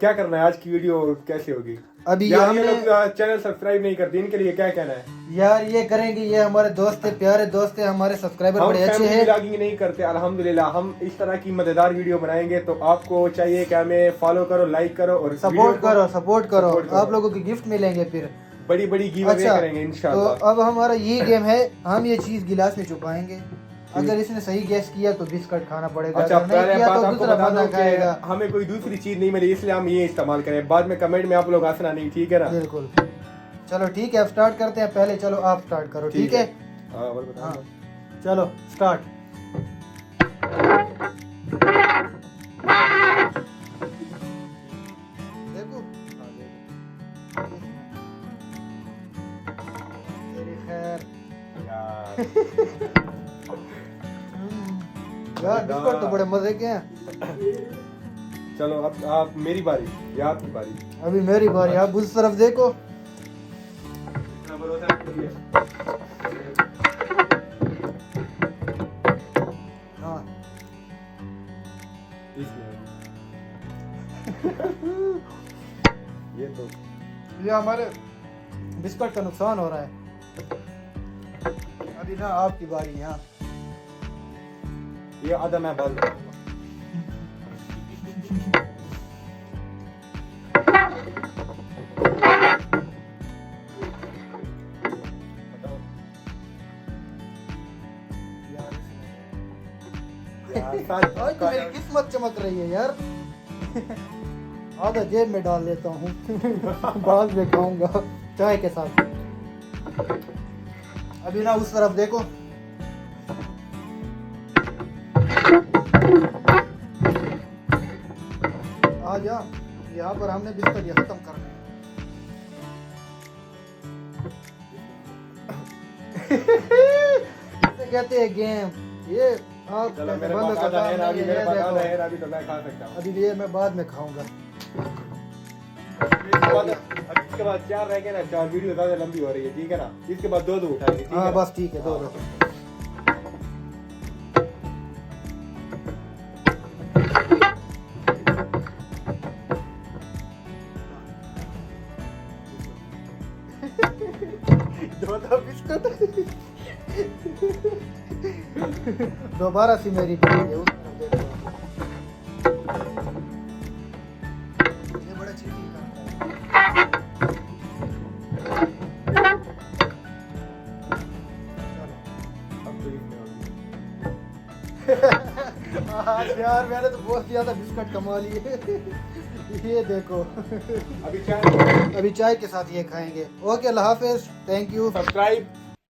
क्या करना है आज की वीडियो कैसे होगी? अभी यार हमने ये लोग चैनल सब्सक्राइब नहीं करते, इनके लिए क्या कहना है? यार ये करेंगे, ये हमारे दोस्त है, प्यारे दोस्त है, हमारे सब्सक्राइबर हम बड़े अच्छे फैमिली हैं। व्लॉगिंग नहीं करते अल्हम्दुलिल्लाह। हम इस तरह की मजेदार वीडियो बनाएंगे तो आपको चाहिए कि हमें फॉलो करो, लाइक करो और सपोर्ट करो। सपोर्ट करो। आप लोगों के गिफ्ट मिलेंगे फिर। बड़ी बड़ी गिव अवे अच्छा, करेंगे तो इंशाल्लाह। अब हमारा ये गेम है, हम ये चीज गिलास में छुपाएंगे। अगर इसने सही गैस किया तो बिस्किट खाना पड़ेगा, अच्छा, अगर नहीं पहले किया बात तो आपको दूसरा बता बंदा दूं खाएगा। कि हमें कोई दूसरी चीज नहीं मिली इसलिए हम ये इस्तेमाल करें। बाद में कमेंट में आप लोग हंसना नहीं, ठीक है ना? बिल्कुल। चलो ठीक है, अब स्टार्ट करते हैं। पहले चलो आप स्टार्ट करो, ठीक है? हाँ, और बताओ। हाँ चलो स्टार्ट। देखो तेरी खैर। यार यार बिस्कुट तो बड़े मजे के हैं। चलो अब आप, मेरी बारी या आपकी बारी? अभी मेरी बारी, आप उस तरफ देखो। इतना भरोसा नहीं है। हाँ इसमें ये तो ये हमारे बिस्कुट का नुकसान हो रहा है। अभी ना आपकी बारी है। हाँ ये आधा मैं बाल लगाऊंगा। बताओ। यार आज तो मेरी किस्मत चमक रही है यार। आधा जेब में डाल लेता हूँ। बाद में खाऊंगा चाय के साथ। अभी ना उस तरफ देखो। आ जा, यहाँ पर हमने बिस्कुट ये खत्म करना है। इसे कहते हैं गेम। ये आप चलो कैसे मेरे बंद पास का आधा है काम ना, नहीं अभी है, मेरे ये पास देखो। आधा है ना, अभी तो मैं खा सकता हूँ। अभी ये मैं बाद में खाऊंगा। इसके बाद चार रह गए ना, चार वीडियो ज्यादा लंबी हो रही है, ठीक है ना? इसके बाद दो उठाएंगे, ठीक हाँ है? बस ठीक है, दो दो। दो बिस्कुट। दोबारा से मेरी बारी है, उस तरफ देखो। ये बड़ा चीटिंग करता है। अब तो इसमें आज यार मैंने तो बहुत ज्यादा बिस्कुट कमा लिए। ये देखो। अभी चाय अभी चाय के साथ ये खाएंगे। Okay, Allah Hafiz, thank you. Subscribe